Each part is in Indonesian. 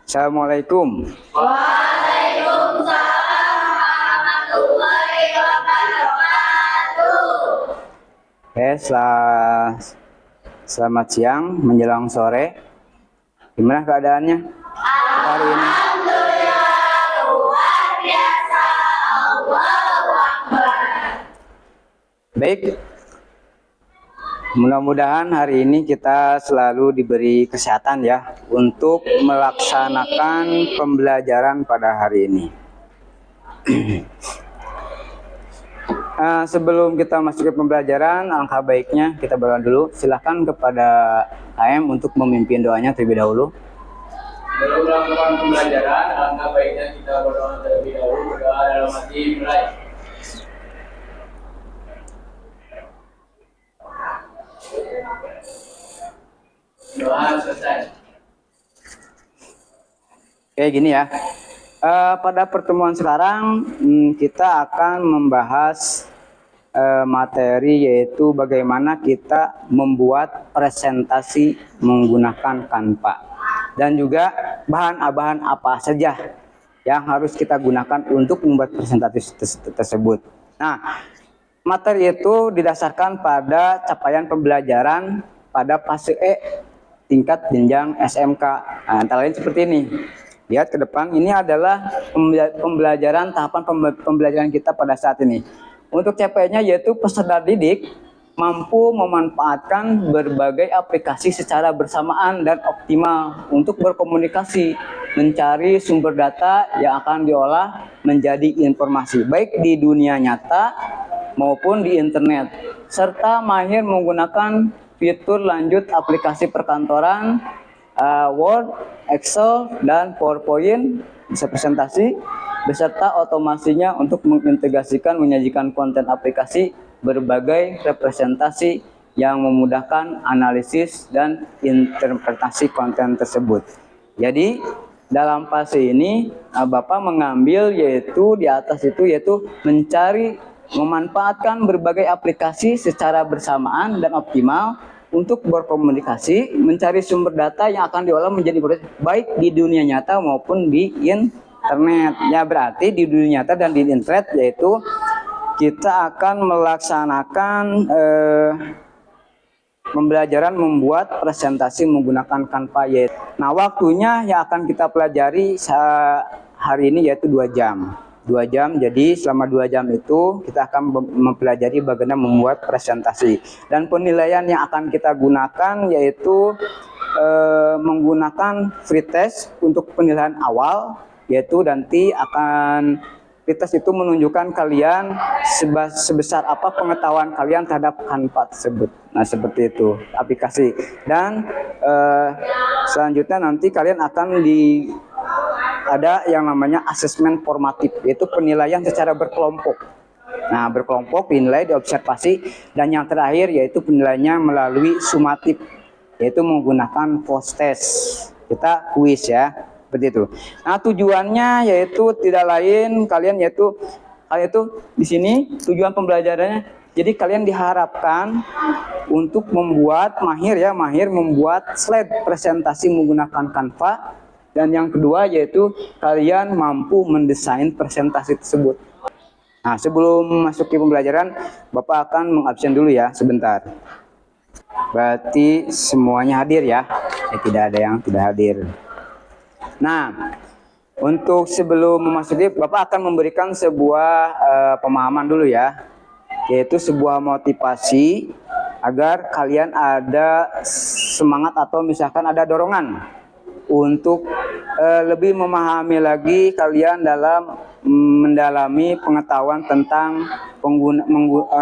Assalamualaikum. Waalaikumsalam warahmatullahi wabarakatuh. Selamat siang menjelang sore. Gimana keadaannya hari ini? Alhamdulillah luar biasa. Allahu Akbar. Baik. Mudah-mudahan hari ini kita selalu diberi kesehatan ya untuk melaksanakan pembelajaran pada hari ini. Sebelum kita masuk ke pembelajaran, alangkah baiknya kita berdoa dulu. Silakan kepada KM untuk memimpin doanya terlebih dahulu. Sebelum melakukan pembelajaran, alangkah baiknya kita berdoa terlebih dahulu. Berdoa dalam hati mulai. Doa selesai. Oke, gini ya. Pada pertemuan sekarang kita akan membahas materi yaitu bagaimana kita membuat presentasi menggunakan Canva dan juga bahan-bahan apa saja yang harus kita gunakan untuk membuat presentasi tersebut. Nah, materi itu didasarkan pada capaian pembelajaran pada fase E tingkat jenjang SMK. Nah, antara lain seperti ini. Lihat ke depan, ini adalah pembelajaran tahapan pembelajaran kita pada saat ini. Untuk capaiannya yaitu peserta didik mampu memanfaatkan berbagai aplikasi secara bersamaan dan optimal untuk berkomunikasi, mencari sumber data yang akan diolah menjadi informasi baik di dunia nyata maupun di internet, serta mahir menggunakan fitur lanjut aplikasi perkantoran, Word, Excel, dan PowerPoint bisa presentasi beserta otomasinya untuk mengintegrasikan menyajikan konten aplikasi berbagai representasi yang memudahkan analisis dan interpretasi konten tersebut. Jadi dalam fase ini Bapak mengambil yaitu di atas itu yaitu memanfaatkan berbagai aplikasi secara bersamaan dan optimal untuk berkomunikasi, mencari sumber data yang akan diolah menjadi baik di dunia nyata maupun di internet. Ya, berarti di dunia nyata dan di internet yaitu kita akan melaksanakan pembelajaran membuat presentasi menggunakan Canva yaitu. Nah, waktunya yang akan kita pelajari hari ini yaitu 2 jam. 2 jam, jadi selama 2 jam itu kita akan mempelajari bagaimana membuat presentasi. Dan penilaian yang akan kita gunakan yaitu menggunakan free test untuk penilaian awal, yaitu nanti akan free test itu menunjukkan kalian sebesar apa pengetahuan kalian terhadap Canva tersebut. Nah, seperti itu aplikasi. Dan selanjutnya nanti kalian akan ada yang namanya asesmen formatif, yaitu penilaian secara berkelompok. Nah, berkelompok dinilai, diobservasi, dan yang terakhir yaitu penilaiannya melalui sumatif, yaitu menggunakan post test. Kita kuis ya, seperti itu. Nah, tujuannya yaitu tidak lain kalian yaitu di sini tujuan pembelajarannya. Jadi kalian diharapkan untuk mahir membuat slide presentasi menggunakan Canva. Dan yang kedua yaitu kalian mampu mendesain presentasi tersebut. Nah, sebelum masuk ke pembelajaran, Bapak akan mengabsen dulu ya sebentar. Berarti semuanya hadir ya. Tidak ada yang tidak hadir. Nah, untuk sebelum memasuki, Bapak akan memberikan sebuah pemahaman dulu ya. Yaitu sebuah motivasi agar kalian ada semangat atau misalkan ada dorongan untuk lebih memahami lagi kalian dalam mendalami pengetahuan tentang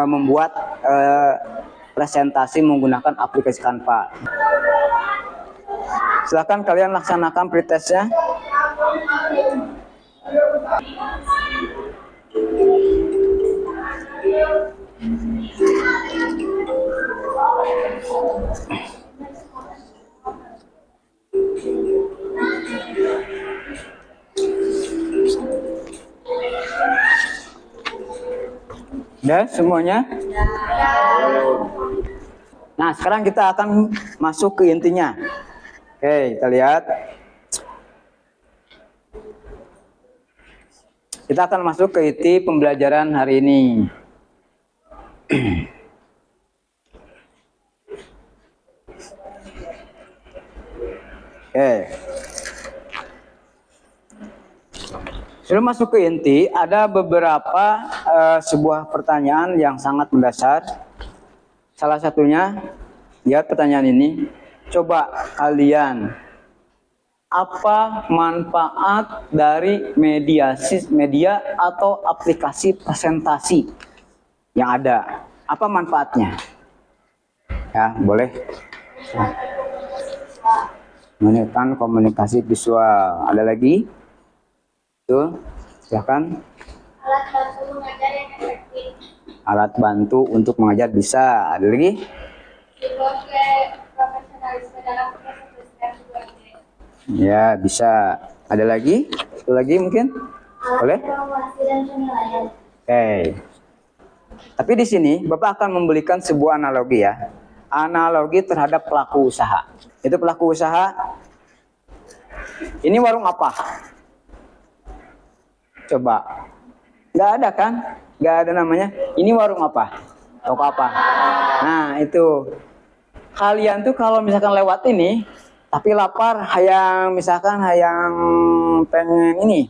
membuat presentasi menggunakan aplikasi Canva. Silakan kalian laksanakan pretestnya. Udah semuanya? Nah, sekarang kita akan masuk ke intinya. Oke, kita lihat. Kita akan masuk ke inti pembelajaran hari ini. Oke. Sebelum masuk ke inti, ada beberapa sebuah pertanyaan yang sangat mendasar. Salah satunya, lihat pertanyaan ini. Coba kalian, apa manfaat dari media atau aplikasi presentasi yang ada? Apa manfaatnya? Ya, boleh. Menekan komunikasi visual. Ada lagi? Tuh, silakan. Alat bantu mengajar yang efektif. Alat bantu untuk mengajar bisa. Ada lagi? Sebagai profesionalisme dalam proses belajar 2D. Ya, bisa. Ada lagi? Satu lagi mungkin? Boleh? Evaluasi dan penilaian. Oke. Tapi di sini Bapak akan memberikan sebuah analogi ya. Analogi terhadap pelaku usaha. Itu pelaku usaha. Ini warung apa? Coba. Nggak ada kan? Nggak ada namanya. Ini warung apa? Toko apa? Nah, itu. Kalian tuh kalau misalkan lewat ini, tapi lapar, misalkan pengen ini,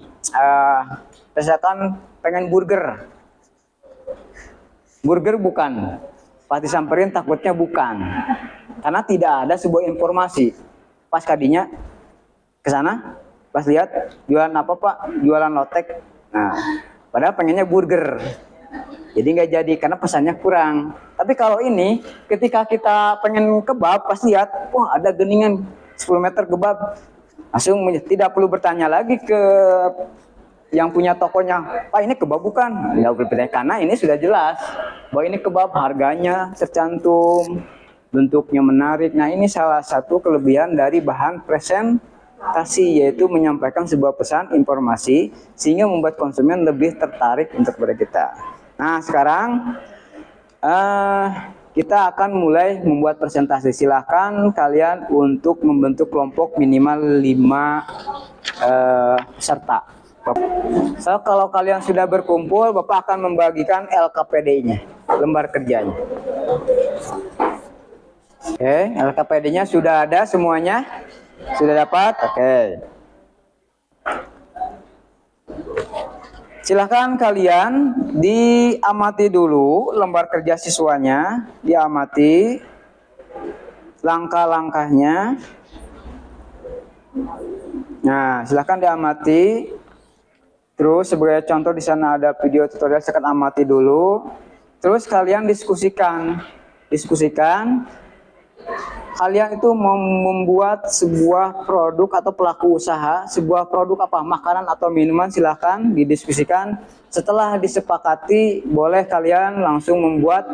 misalkan pengen burger. Burger bukan. Pas disamperin takutnya bukan. Karena tidak ada sebuah informasi. Pas kadinya ke sana, pas lihat jualan apa Pak? Jualan lotek. Nah, padahal pengennya burger. Jadi nggak jadi karena pesannya kurang. Tapi kalau ini, ketika kita pengen kebab, pas lihat, wah ada geningan 10 meter kebab. Langsung tidak perlu bertanya lagi ke yang punya tokonya, Pak ini kebab bukan? Nggak perlu bertanya, karena ini sudah jelas bahwa ini kebab, harganya tercantum, bentuknya menarik. Nah ini salah satu kelebihan dari bahan presentasi, yaitu menyampaikan sebuah pesan informasi sehingga membuat konsumen lebih tertarik untuk kepada kita. Nah sekarang kita akan mulai membuat presentasi. Silakan kalian untuk membentuk kelompok minimal 5 peserta. So, kalau kalian sudah berkumpul, Bapak akan membagikan LKPD-nya, lembar kerjanya. Oke, LKPD-nya sudah ada semuanya? Sudah dapat? Oke. Silahkan kalian diamati dulu lembar kerja siswanya, diamati langkah-langkahnya. Nah, silahkan diamati. Terus sebagai contoh di sana ada video tutorial, silahkan amati dulu. Terus kalian diskusikan. Kalian itu membuat sebuah produk atau pelaku usaha, sebuah produk apa, makanan atau minuman, silahkan didiskusikan. Setelah disepakati, boleh kalian langsung membuat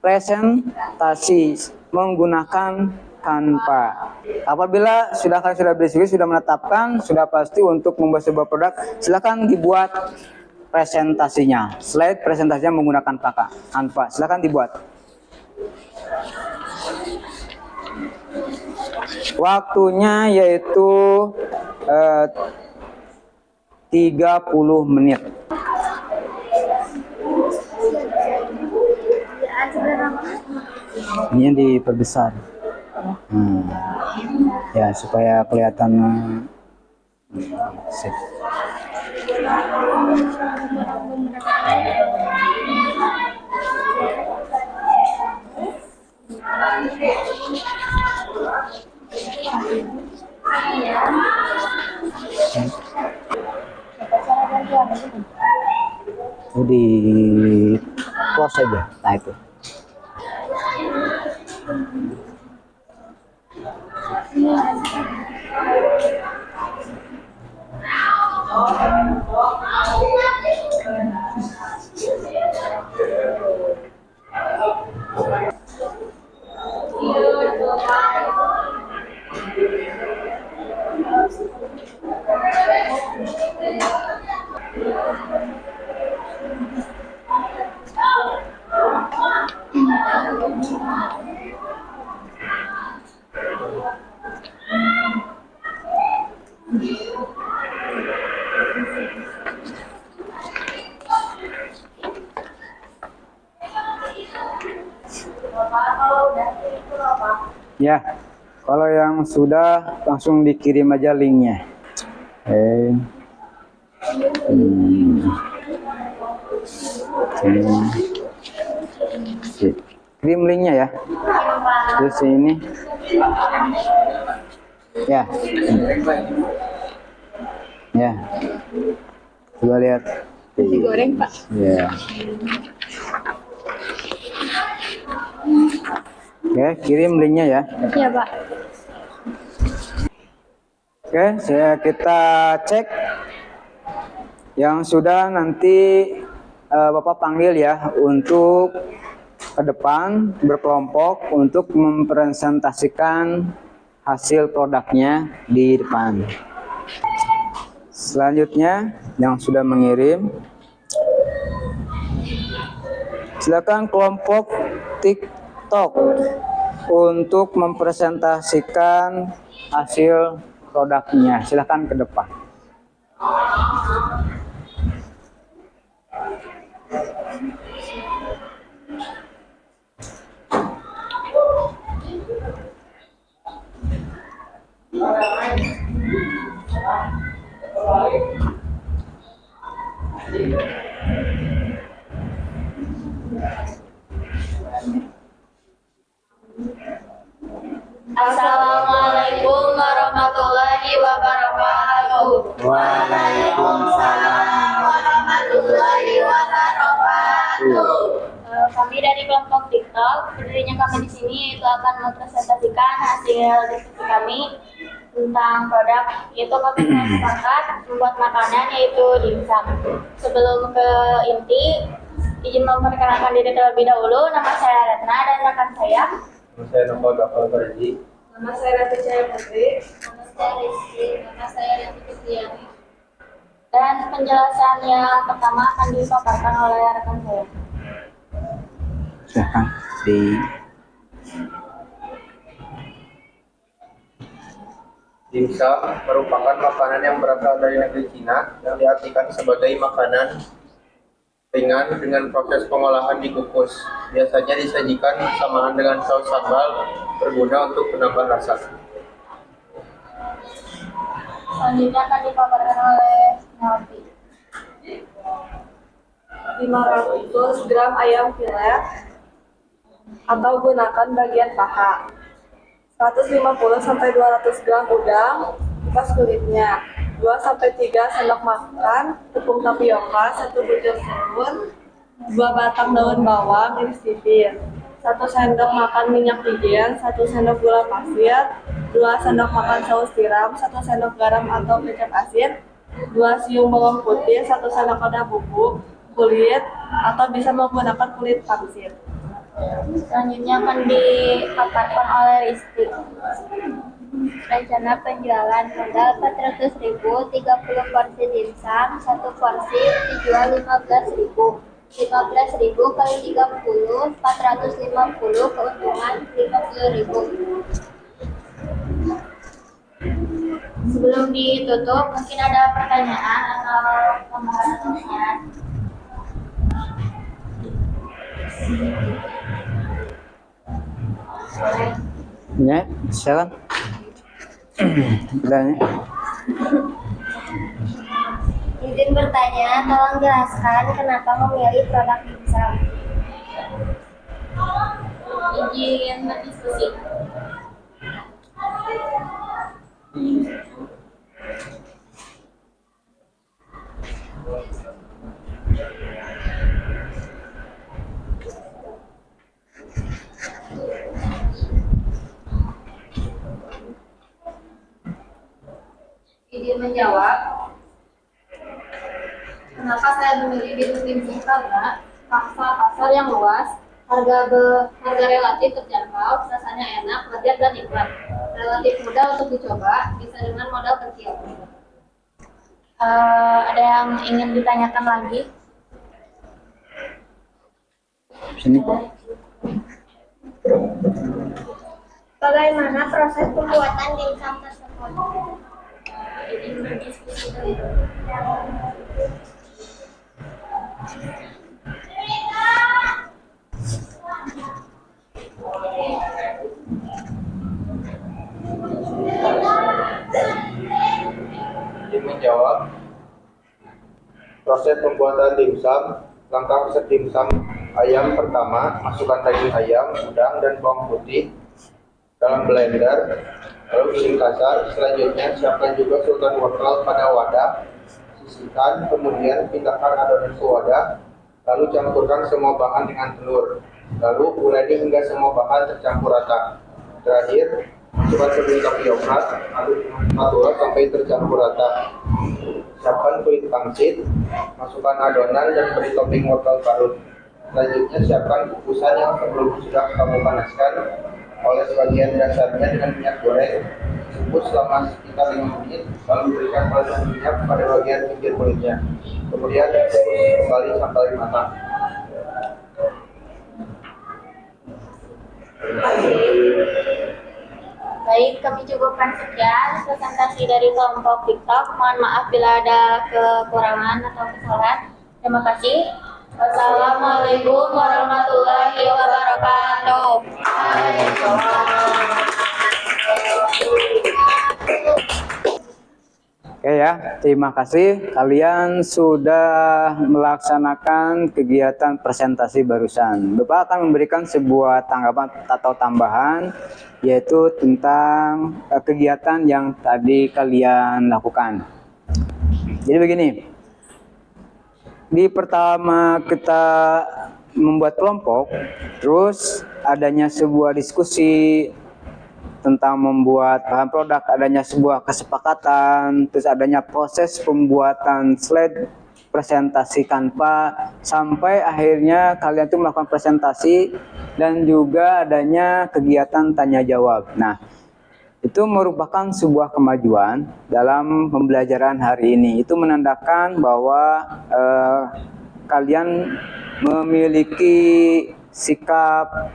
presentasi menggunakan Canva. Apabila kalian sudah berdiskusi, sudah menetapkan, sudah pasti untuk membuat sebuah produk, silahkan dibuat presentasinya. Slide presentasinya menggunakan Canva. Silahkan dibuat. Waktunya yaitu 30 menit. Ini diperbesar. Ya supaya kelihatan sip. Di close aja. Nah itu. Ya, kalau yang sudah langsung dikirim aja linknya. Oke. Sip. Kirim linknya ya. Terus ini. Ya. Ya. Coba lihat. Digoreng, Pak. Ya. Oke, kirim linknya ya. Iya, Pak. Oke, kita cek yang sudah nanti Bapak panggil ya untuk ke depan berkelompok untuk mempresentasikan hasil produknya di depan. Selanjutnya yang sudah mengirim, silakan kelompok TikTok untuk mempresentasikan hasil produknya. Silakan ke depan. Assalamualaikum warahmatullahi wabarakatuh. Waalaikumsalam warahmatullahi wabarakatuh. Kami dari kelompok TikTok, berdirinya kami di sini itu akan mempresentasikan hasil diskusi kami tentang produk, yaitu kami telah sepakat membuat makanan yaitu dimsum. Sebelum ke inti, izin memperkenalkan diri terlebih dahulu. Nama saya Retna dan rekan saya. Nama saya Nopal Gafal Farji. Nama saya Ratu Cahaya Putri. Nama saya Rizky. Nama saya Ratu Kristiani. Dan penjelasan yang pertama akan dipaparkan oleh rekan saya. Silakan di Dimsum merupakan makanan yang berasal dari negeri Cina yang diartikan sebagai makanan ringan dengan proses pengolahan dikukus. Biasanya disajikan bersamaan dengan saus sambal berguna untuk menambah rasa. Selanjutnya akan dipaparkan oleh Naomi. 500 gram ayam filet atau gunakan bagian paha. 150-200 gram udang, kupas kulitnya. 2-3 sendok makan tepung tapioka, 1 butir telur, 2 batang daun bawang iris tipis, 1 sendok makan minyak wijen, 1 sendok gula pasir, 2 sendok makan saus tiram, 1 sendok garam atau kecap asin, 2 siung bawang putih, 1 sendok lada bubuk, kulit atau bisa menggunakan kulit pangsit. Selanjutnya akan dipaparkan oleh Rizky. Rencana penjualan modal 400.000, 30 porsi dimsum, 1 porsi dijual 15.000. 15.000 kali 30, 450, keuntungan 50.000. Sebelum ditutup, mungkin ada pertanyaan atau tambahan. ya, silakan. Bertanya. Izin bertanya, tolong jelaskan kenapa memilih produk dimsum. Izin berdiskusi. Izin menjawab. Kenapa saya memilih bisnis dimsum? Karena pasar yang luas, harga relatif terjangkau, rasanya enak, lezat dan nikmat. Relatif mudah untuk dicoba, bisa dengan modal kecil. Ada yang ingin ditanyakan lagi? Sini. Bagaimana proses pembuatan dimsum tersebut? Ini berdiskusi dulu. menjawab proses pembuatan dimsum. Langkah resep dimsum ayam pertama, masukkan daging ayam, udang, dan bawang putih dalam blender, lalu giling kasar. Selanjutnya siapkan juga sultan wortel pada wadah, sisihkan, kemudian pindahkan adonan ke wadah, lalu campurkan semua bahan dengan telur, lalu uleni hingga semua bahan tercampur rata. Terakhir, masukkan tepung tapioka, aduk dengan spatula sampai tercampur rata. Siapkan kulit pangsit, masukkan adonan dan beri topping wortel parut. Selanjutnya siapkan kukusan yang sebelumnya sudah kamu panaskan. Oles bagian dasarnya dengan minyak goreng, kukus selama sekitar 5 menit, lalu berikan pelasan minyak pada bagian pinggir kulitnya. Kemudian kukus kembali sampai matang. Baik, kami cukupkan sekian presentasi dari kelompok TikTok. Mohon maaf bila ada kekurangan atau kesalahan. Terima kasih. Wassalamualaikum warahmatullahi wabarakatuh. Oke ya, terima kasih. Kalian sudah melaksanakan kegiatan presentasi barusan. Bapak akan memberikan sebuah tanggapan atau tambahan, yaitu tentang kegiatan yang tadi kalian lakukan. Jadi begini, di pertama kita membuat kelompok, terus adanya sebuah diskusi tentang membuat bahan produk, adanya sebuah kesepakatan, terus adanya proses pembuatan slide presentasi Canva, sampai akhirnya kalian tuh melakukan presentasi dan juga adanya kegiatan tanya jawab. Nah, itu merupakan sebuah kemajuan dalam pembelajaran hari ini. Itu menandakan bahwa kalian memiliki sikap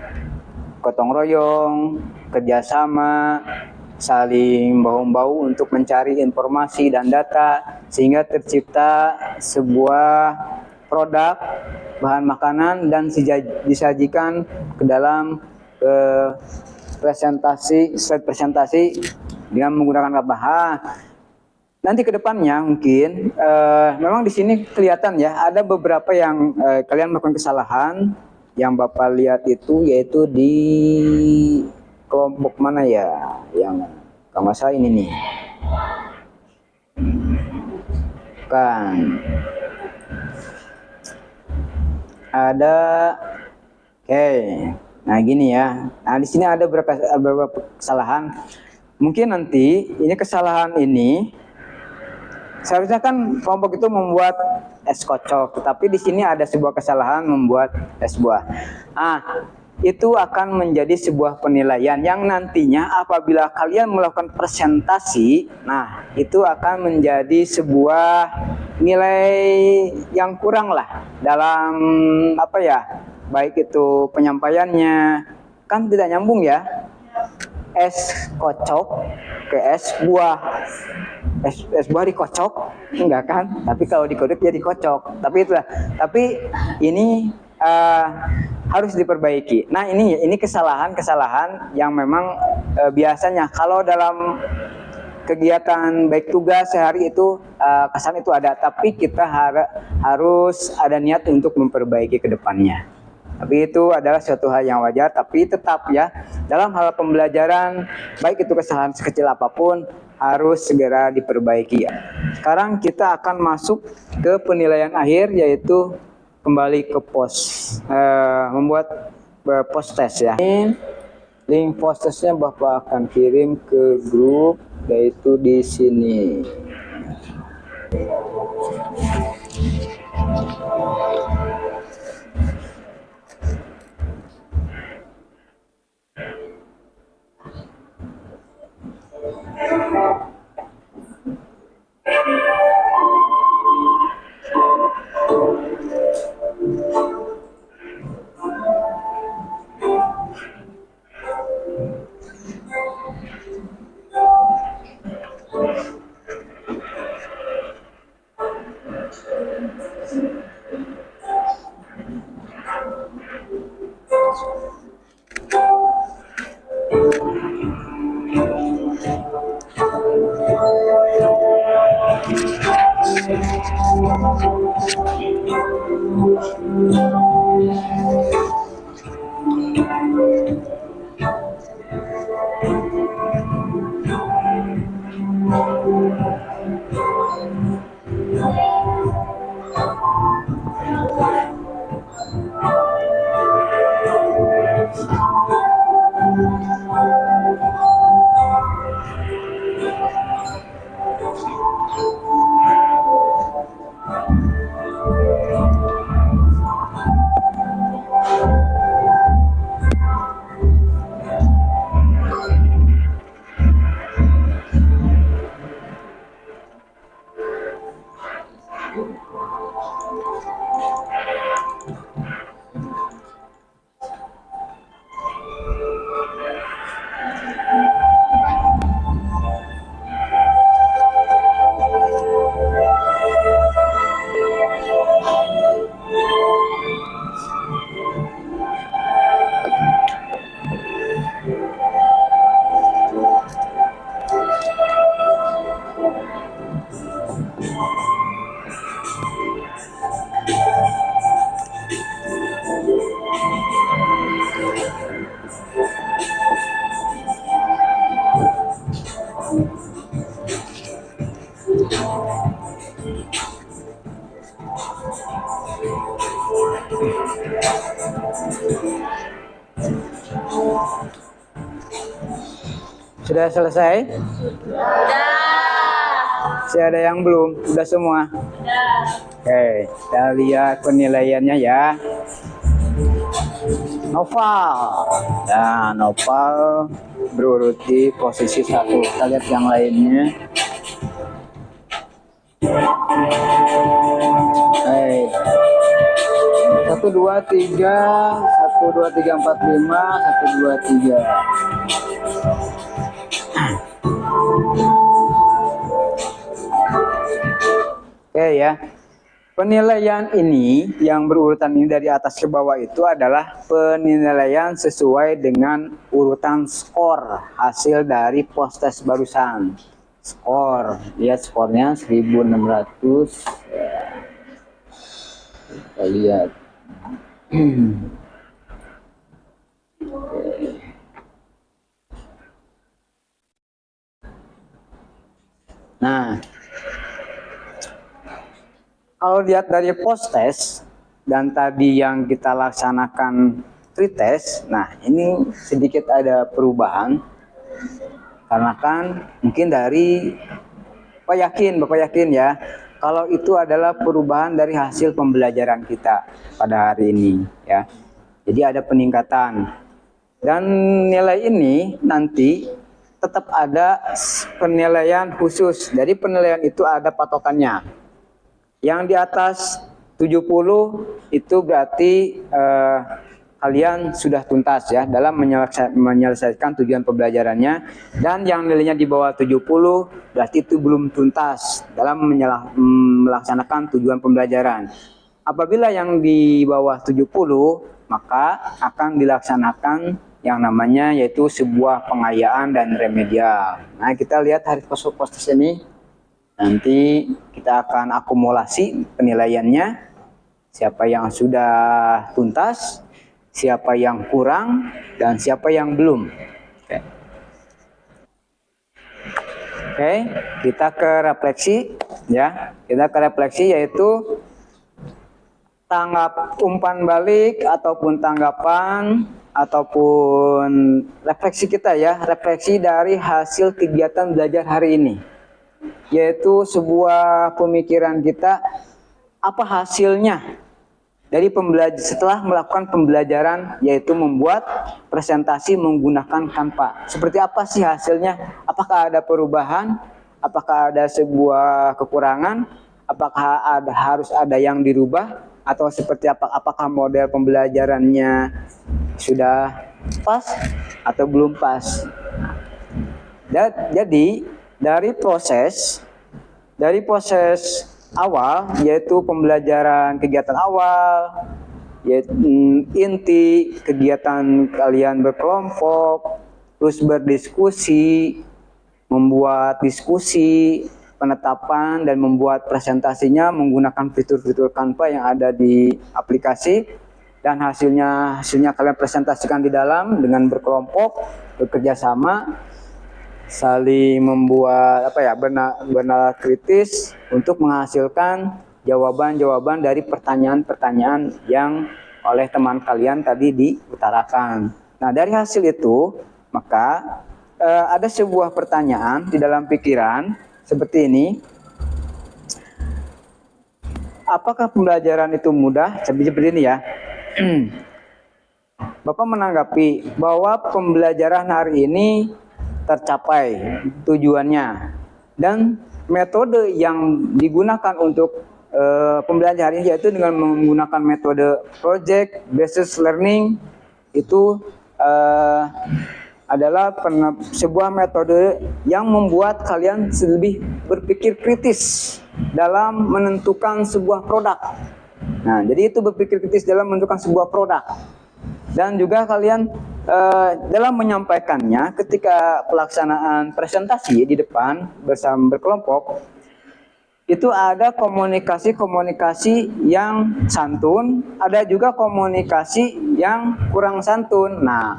gotong royong, kerjasama, saling bahu-membahu untuk mencari informasi dan data, sehingga tercipta sebuah produk bahan makanan dan disajikan ke dalam slide presentasi dengan menggunakan Canva. Nanti ke depannya mungkin memang di sini kelihatan ya, ada beberapa yang kalian melakukan kesalahan. Yang Bapak lihat itu yaitu di kelompok mana ya, yang kalau nggak salah ini nih, kan ada, oke. Nah gini ya, nah di sini ada beberapa kesalahan. Mungkin nanti ini kesalahan ini seharusnya kan kelompok itu membuat es kocok, tetapi di sini ada sebuah kesalahan membuat es buah. Itu akan menjadi sebuah penilaian yang nantinya apabila kalian melakukan presentasi, nah itu akan menjadi sebuah nilai yang kurang lah dalam apa ya, baik itu penyampaiannya, kan tidak nyambung ya. Es kocok ke es buah, es buah dikocok enggak kan, tapi kalau dikodok ya dikocok. Tapi ini harus diperbaiki. Nah ini kesalahan yang memang biasanya kalau dalam kegiatan baik tugas sehari itu kesan itu ada, tapi kita harus ada niat untuk memperbaiki ke depannya. Tapi itu adalah suatu hal yang wajar, tapi tetap ya, dalam hal pembelajaran, baik itu kesalahan sekecil apapun, harus segera diperbaiki. Sekarang kita akan masuk ke penilaian akhir, yaitu kembali ke membuat post test ya. Ini link post testnya Bapak akan kirim ke grup, yaitu di sini. Sudah selesai? Udah. Masih ada yang belum? Sudah semua? Udah. Oke, kita lihat penilaiannya ya. Noval. Nah, Noval berurut di posisi 1. Kita lihat yang lainnya. Hey. 1, 2, 3, 1, 2, 3, 4, 5, 1, 2, 3. Oke ya. Penilaian ini yang berurutan ini dari atas ke bawah itu adalah penilaian sesuai dengan urutan skor hasil dari post-test barusan. Skor, lihat skornya 1600. Kita lihat. Nah, kalau lihat dari post test dan tadi yang kita laksanakan pretest, nah ini sedikit ada perubahan karena kan mungkin dari Bapak yakin ya kalau itu adalah perubahan dari hasil pembelajaran kita pada hari ini ya. Jadi ada peningkatan dan nilai ini nanti tetap ada penilaian khusus. Jadi penilaian itu ada patokannya. Yang di atas 70 itu berarti kalian sudah tuntas ya dalam menyelesaikan tujuan pembelajarannya, dan yang nilainya di bawah 70 berarti itu belum tuntas dalam melaksanakan tujuan pembelajaran. Apabila yang di bawah 70 maka akan dilaksanakan yang namanya yaitu sebuah pengayaan dan remedial. Nah, kita lihat hari post ini. Nanti kita akan akumulasi penilaiannya, siapa yang sudah tuntas, siapa yang kurang, dan siapa yang belum. Oke, kita ke refleksi ya. Kita ke refleksi yaitu tanggap umpan balik ataupun tanggapan ataupun refleksi kita ya, refleksi dari hasil kegiatan belajar hari ini. Yaitu sebuah pemikiran kita, apa hasilnya dari setelah melakukan pembelajaran, yaitu membuat presentasi menggunakan Canva. Seperti apa sih hasilnya? Apakah ada perubahan? Apakah ada sebuah kekurangan? Apakah harus ada yang dirubah? Atau seperti apa? Apakah model pembelajarannya sudah pas atau belum pas? Jadi dari proses awal, yaitu pembelajaran kegiatan awal, yaitu inti kegiatan kalian berkelompok, terus berdiskusi, membuat diskusi, penetapan dan membuat presentasinya menggunakan fitur-fitur Canva yang ada di aplikasi, dan hasilnya kalian presentasikan di dalam dengan berkelompok, bekerja sama, saling membuat benar kritis untuk menghasilkan jawaban-jawaban dari pertanyaan-pertanyaan yang oleh teman kalian tadi diutarakan. Nah, dari hasil itu maka ada sebuah pertanyaan di dalam pikiran seperti ini. Apakah pembelajaran itu mudah? Seperti ini ya. Bapak menanggapi bahwa pembelajaran hari ini tercapai tujuannya, dan metode yang digunakan untuk pembelajaran ini yaitu dengan menggunakan metode project based learning. Itu adalah sebuah metode yang membuat kalian lebih berpikir kritis dalam menentukan sebuah produk. Nah, jadi itu berpikir kritis dalam menentukan sebuah produk. Dan juga kalian dalam menyampaikannya ketika pelaksanaan presentasi di depan bersama berkelompok, itu ada komunikasi yang santun, ada juga komunikasi yang kurang santun. Nah,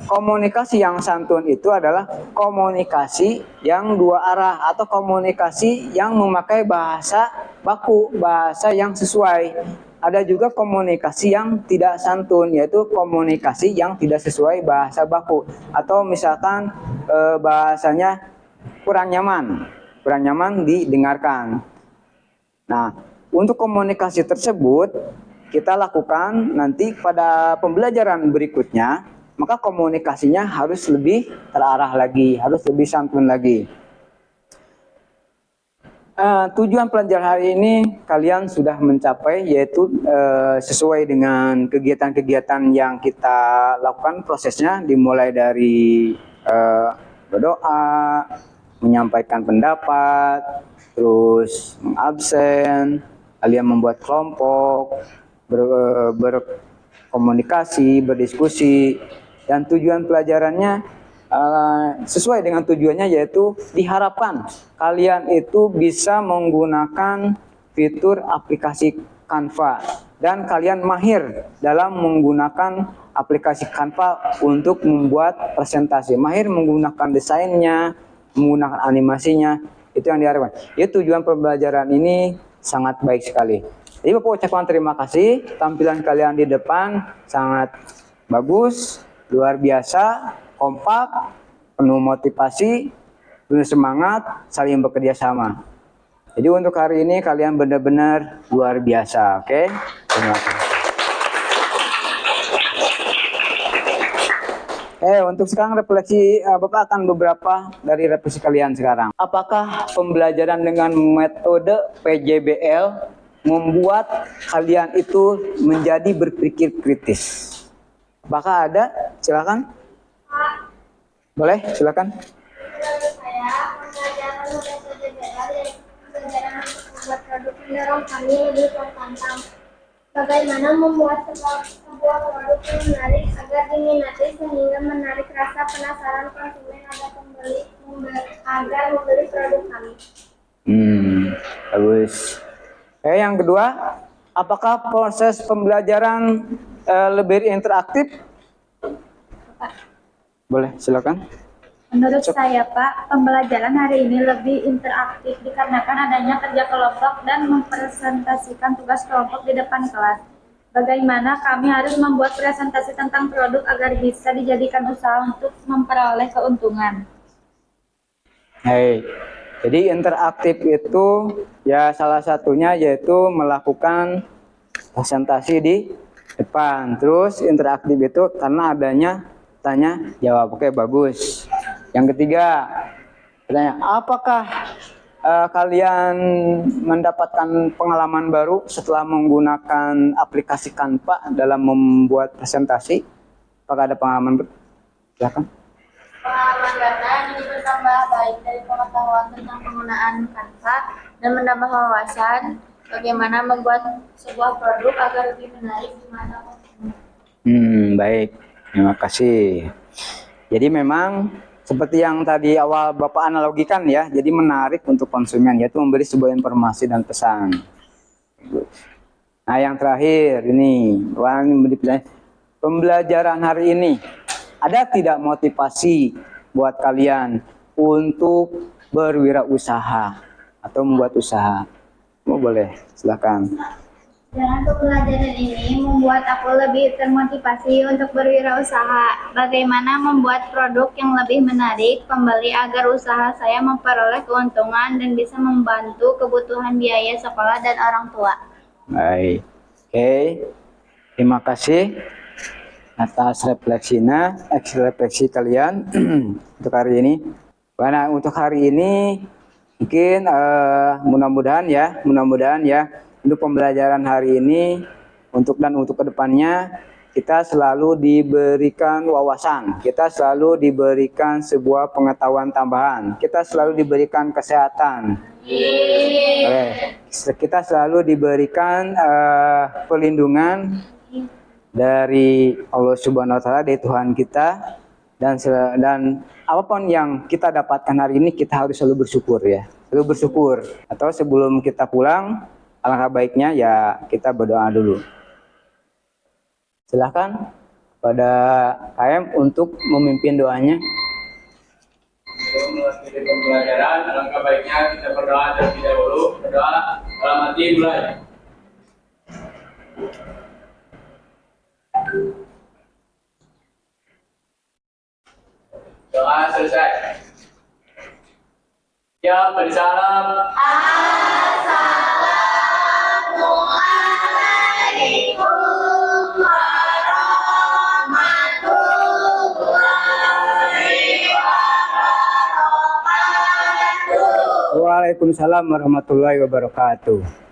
komunikasi yang santun itu adalah komunikasi yang dua arah atau komunikasi yang memakai bahasa baku, bahasa yang sesuai. Ada juga komunikasi yang tidak santun, yaitu komunikasi yang tidak sesuai bahasa baku, atau misalkan bahasanya kurang nyaman didengarkan. Nah, untuk komunikasi tersebut kita lakukan nanti pada pembelajaran berikutnya, maka komunikasinya harus lebih terarah lagi, harus lebih santun lagi. Tujuan pelajaran hari ini kalian sudah mencapai, yaitu sesuai dengan kegiatan-kegiatan yang kita lakukan prosesnya, dimulai dari berdoa, menyampaikan pendapat, terus mengabsen, kalian membuat kelompok, berkomunikasi, berdiskusi, dan tujuan pelajarannya sesuai dengan tujuannya, yaitu diharapkan kalian itu bisa menggunakan fitur aplikasi Canva dan kalian mahir dalam menggunakan aplikasi Canva untuk membuat presentasi, mahir menggunakan desainnya, menggunakan animasinya. Itu yang diharapkan. Ya, tujuan pembelajaran ini sangat baik sekali. Jadi Bapak ucapkan terima kasih, tampilan kalian di depan sangat bagus, luar biasa, kompak, penuh motivasi, penuh semangat, saling bekerja sama. Jadi untuk hari ini kalian benar-benar luar biasa, oke? Terima kasih. Untuk sekarang refleksi, Bapak akan beberapa dari refleksi kalian sekarang. Apakah pembelajaran dengan metode PJBL membuat kalian itu menjadi berpikir kritis? Apakah ada? Silakan. Boleh, silakan. Menurut saya, pembelajaran metode PJBL yaitu pembelajaran untuk membuat produk mendorong kami lebih tertantang. Bagaimana membuat sebuah produk yang menarik agar diminati sehingga menarik rasa penasaran konsumen agar membeli produk kami. Bagus. Yang kedua, apakah proses pembelajaran lebih interaktif? Boleh, silakan. Menurut saya, Pak, pembelajaran hari ini lebih interaktif dikarenakan adanya kerja kelompok dan mempresentasikan tugas kelompok di depan kelas. Bagaimana kami harus membuat presentasi tentang produk agar bisa dijadikan usaha untuk memperoleh keuntungan. Jadi interaktif itu ya salah satunya yaitu melakukan presentasi di depan. Terus interaktif itu karena adanya tanya jawab. Oke, bagus. Yang ketiga, apakah kalian mendapatkan pengalaman baru setelah menggunakan aplikasi Canva dalam membuat presentasi? Apakah ada pengalaman baru? Silakan. Pengalaman karena ini bertambah baik dari pengetahuan tentang penggunaan Canva dan menambah wawasan bagaimana membuat sebuah produk agar lebih menarik di mata konsumen. Baik. Terima kasih. Jadi memang seperti yang tadi awal Bapak analogikan ya, jadi menarik untuk konsumen, yaitu memberi sebuah informasi dan pesan. Nah, yang terakhir ini, pembelajaran hari ini, ada tidak motivasi buat kalian untuk berwirausaha atau membuat usaha? Boleh, silakan. Dengan pembelajaran ini membuat aku lebih termotivasi untuk berwirausaha. Bagaimana membuat produk yang lebih menarik pembeli agar usaha saya memperoleh keuntungan dan bisa membantu kebutuhan biaya sekolah dan orang tua. Baik. Oke. Terima kasih atas refleksi kalian untuk hari ini. Karena untuk hari ini mungkin mudah-mudahan ya untuk pembelajaran hari ini untuk kedepannya kita selalu diberikan wawasan, kita selalu diberikan sebuah pengetahuan tambahan, kita selalu diberikan kesehatan, kita selalu diberikan perlindungan dari Allah Subhanahu Wa Taala, dari Tuhan kita, dan apapun yang kita dapatkan hari ini kita harus selalu bersyukur ya, selalu bersyukur. Atau sebelum kita pulang, alangkah baiknya ya kita berdoa dulu. Silahkan pada KM untuk memimpin doanya. Sebelum mengakhiri pembelajaran, alangkah baiknya kita berdoa terlebih dahulu. Berdoa dalam hati mulai. Doa selesai. Ya, beri salam. Waalaikumsalam warahmatullahi wabarakatuh.